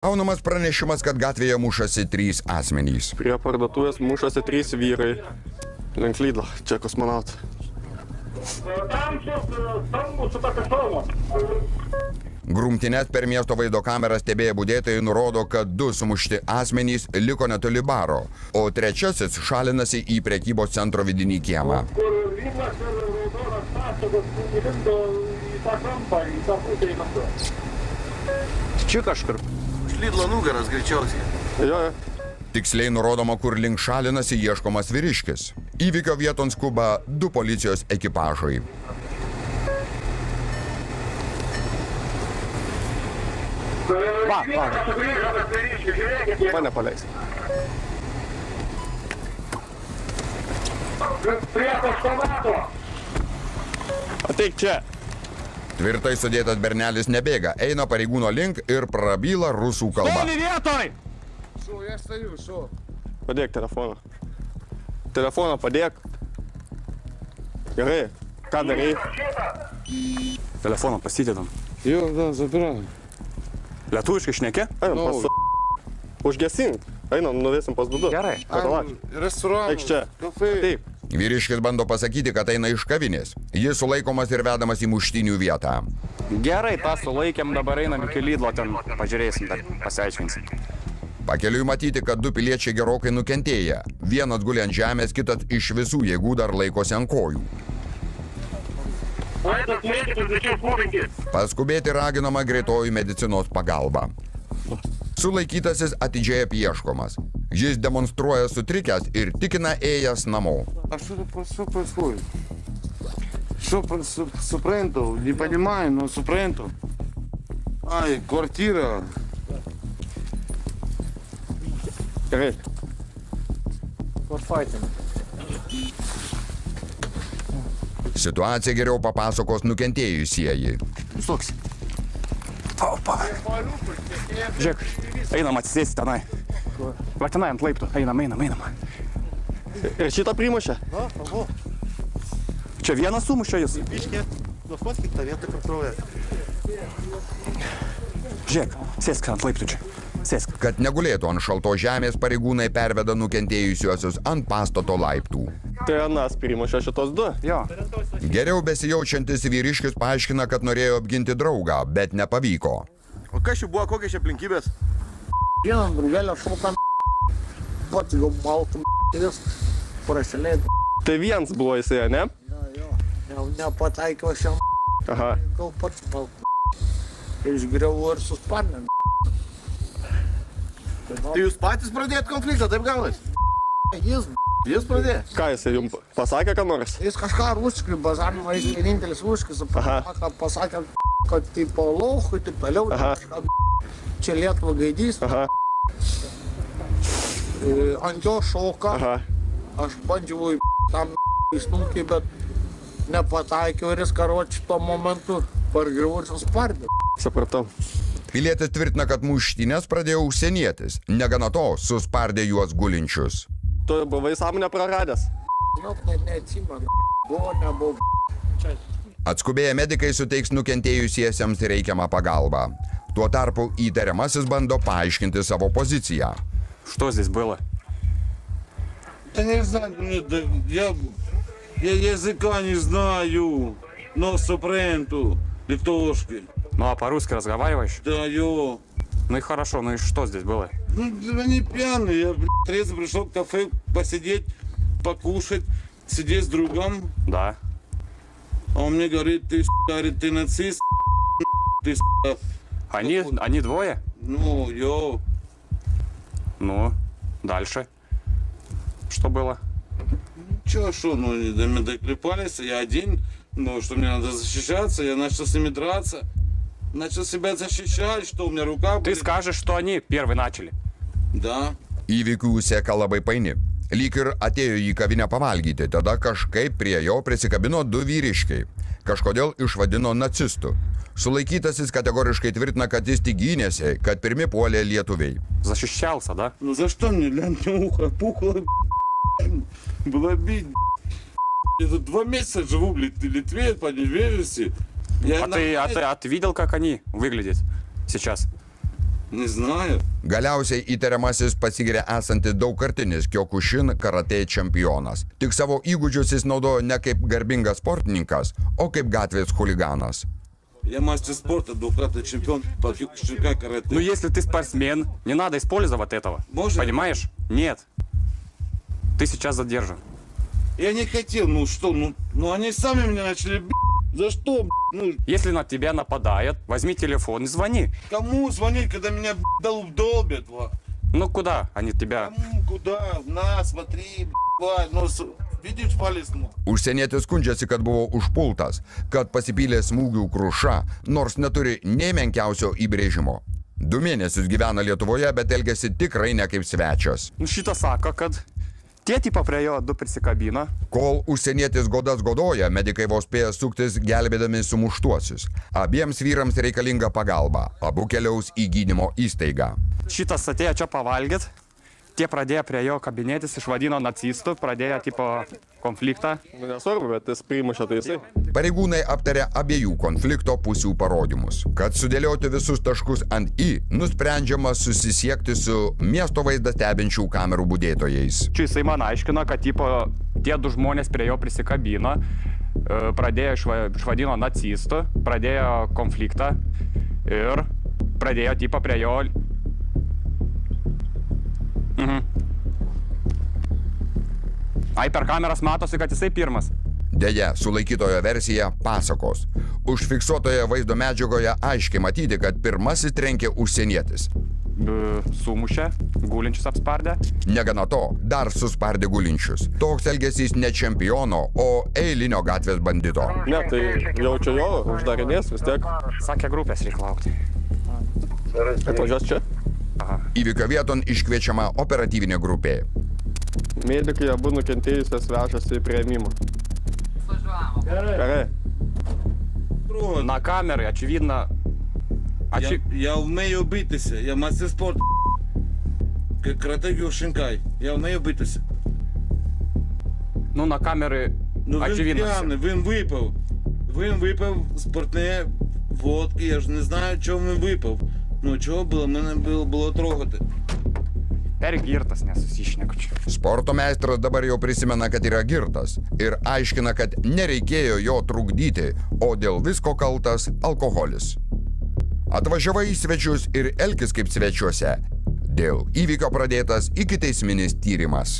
Gaunamas pranešimas, kad gatvėje mušasi 3 asmenys. Prie parduotuvės mušasi 3 vyrai. Link Lidlo, čia kosmonautai. Grumtynes per miesto vaizdo kamerą stebėję budėtojai nurodo, kad 2 sumušti asmenys liko netoli baro, o 3 šalinasi į prekybos centro vidinį kiemą. Čia kažkur. Lidlo nugaras greičiausiai. Jo. Tiksliai nurodoma, kur link šalinasi ieškomas vyriškis. Įvykio vieton skuba 2 policijos ekipažai. Va. Mane paleis. Ateik čia. Tvirtai sudėtas bernelis nebėga, eina pareigūno link ir prabyla rusų kalba. Stovi vietoj! Padėk telefoną. Telefoną padėk. Gerai. Ką darai? Telefoną pasidedam. Jo, da, zabirau. Lietuviškai šneki? Einam pas... Užgesink. Einam, nuvesim pas būdu. Gerai. Restoranas. Eik čia. Taip. Vyriškis bando pasakyti, kad eina iš kavinės. Jis sulaikomas ir vedamas į muštynių vietą. Gerai, tą sulaikėm, dabar einam iki Lidlo, ten pažiūrėsim, dar pasiaiškinsim. Pakeliui matyti, kad 2 piliečiai gerokai nukentėję. Vienas guli ant žemės, kitas iš visų jėgų dar laikosi ant kojų. Paskubėti raginama greitoji medicinos pagalba. Sulaikytasis atidžiai apieškomas. Jis demonstruoja sutrikęs ir tikina ėjęs namo. Что происходит? Что супренту? Не понимаю, но супренту. Ай, квартира. Gerai. Situaciją geriau papasakos nukentėjusieji. Stoks. Opa. Žiūrėk, einam atsisėsti tenai. Va tenai ant laiptų, einam. Ir šitą primušė? Čia vienas sumušė jis. Nufotkit tą vietą, kur krauja. Žiūrėk, sėsk ant laiptų čia. Sėsk. Kad negulėtų ant šalto žemės, pareigūnai perveda nukentėjusiuosius ant pastato laiptų. Tai anas primušė šitos 2. Jo. Geriau besijaučiantis vyriškis paaiškina, kad norėjo apginti draugą, bet nepavyko. O kas čia buvo, kokios čia aplinkybės? Vienas draugelio šoka pats jau baltų prasilėdė. Tai viens buvo jisai, ne? Jo. Nepataikiau šiam Aha. gal pats baltų. Išgriau ir susparnėm. Tai jūs patys pradėjot konfliktą, taip gaunas? Jis pradėjo? Ką jisai jums pasakė, ką nors? Jis kažką rusiškai bazarino, jis vienintelis rusiškai pasakė, kad tipo lauchui, taip toliau, kažką čia Lietuvą gaidys. Aha. Ant jo šoka, Aha. aš bandžiau tam įstumti, bet nepataikiau ir jis karoči tuo momentu pargriuvo ir suspardė. Supratau. Pilietis tvirtina, kad muštynės pradėjo užsienietis. Negana to, suspardė juos gulinčius. Tu buvai sąmonę praradęs? Žinok, neatsimenu. Buvo, nebuvo. Atskubėję medikai suteiks nukentėjusiesiems reikiamą pagalbą. Tuo tarpu įtariamasis bando paaiškinti savo poziciją. Что здесь было? Да не знаю, я языка не знаю, но супренту, литовский. Ну а по-русски разговариваешь? Да, ё. Ну и хорошо, ну и что здесь было? Ну, они пьяные, я, трезво пришел в кафе посидеть, покушать, сидеть с другом. Да. А он мне говорит, ты нацист, ты Они двое? Ну, ё. Ну, дальше. Что было? Чё, шо, ну, до меня доклепались, я один, ну, что мне надо защищаться, я начал с ними драться. Начал себя защищать, что у меня рука Ты болит. скажешь, что они первые начали. Да. Įvykių seka labai paini. Lyg ir atėjo į kavinę pavalgyti, tada kažkaip prie jo prisikabino 2 vyriškiai. Kažkodėl išvadino nacistu. Sulaikytasis kategoriškai tvirtina, kad jis tik gynėsi, kad pirmi puolė lietuviai. Защищался, да? Ну за что мне, глянь, ухо пухло, было обидно. Я тут 2 месяца живу, блядь, в Литве, по невежности. А ты видел, как они выглядят сейчас? Не знаю. Galiausiai įtariamasis pasigiria esantis daugkartinis Kyokushin karatė čempionas. Tik savo įgūdžius jis naudojo ne kaip garbingas sportininkas, o kaip gatvės chuliganas. Я мастер спорта, двукратный чемпион по кёкушинкай карате. Ну, если ты спортсмен, не надо использовать этого. Можно? Понимаешь? Нет. Ты сейчас задержан. Я не хотел, ну что, ну они сами меня начали бить. За что, ну, Если на тебя нападают, возьми телефон и звони. кому звонить, когда меня долбят, Ну, куда они тебя... Кому, куда, на, смотри, ну, видишь палец, ну. Užsienietis skundžiasi, kad buvo užpultas, kad pasipylė smūgių kruša, nors neturi nė menkiausio įbrėžimo. 2 mėnesius gyvena Lietuvoje, bet elgiasi tikrai ne kaip svečias. Ну, šitą sako, kad tie tipo prie jo du prisikabino. Kol užsienietis godas godoja, medikai vos spėja suktis gelbėdami sumuštuosius. Abiems vyrams reikalinga pagalba. Abu keliaus į gydymo įstaigą. Šitas atėjo čia pavalgyt. Tie pradėjo prie jo kabinėtis, išvadino nacistų, pradėjo tipo konfliktą. Nu, nesvarbu, bet jis primušė, tai jisai. Pareigūnai aptarė abiejų konflikto pusių parodymus. Kad sudėlioti visus taškus ant I, nusprendžiama susisiekti su miesto vaizdą stebinčių kamerų budėtojais. Čia jisai man aiškino, kad tipo tie du žmonės prie jo prisikabino, pradėjo išvadino nacistų, pradėjo konfliktą ir pradėjo tipo prie jo... Ai, per kameras matosi, kad jisai pirmas. Deja, sulaikytojo versija pasakos. Užfiksuotoje vaizdo medžiagoje aiškiai matyti, kad pirmasis trenkė užsienietis. Sumušė, gulinčius apspardė. Negana to, dar suspardė gulinčius. Toks elgesys ne čempiono, o eilinio gatvės bandito. Ne, tai jaučia jo, uždarinės vis tiek. Sakė, grupės reikia laukti. Atvažiuos čia. Įvykio vieton iškviečiama operatyvinė grupė. Medikai abu nukentėjusias vežasi į priėmimą. Gerai. На камеры, очевидно... Я вмію битися, я мастер спорту. Карате Кёкушинкай, я вмію битися. Ну, на камеры, Ну він очевидно. п'яний, він випив спиртне водки, я ж не знаю, чого він випив. Ну, чого було, мене було трогати. Pergirtas nesusišnekučiu. Sporto meistras dabar jau prisimena, kad yra girtas ir aiškina, kad nereikėjo jo trukdyti, o dėl visko kaltas alkoholis. Atvažiavai į svečius ir elkis kaip svečiuose. Dėl įvykio pradėtas ikiteisminis tyrimas.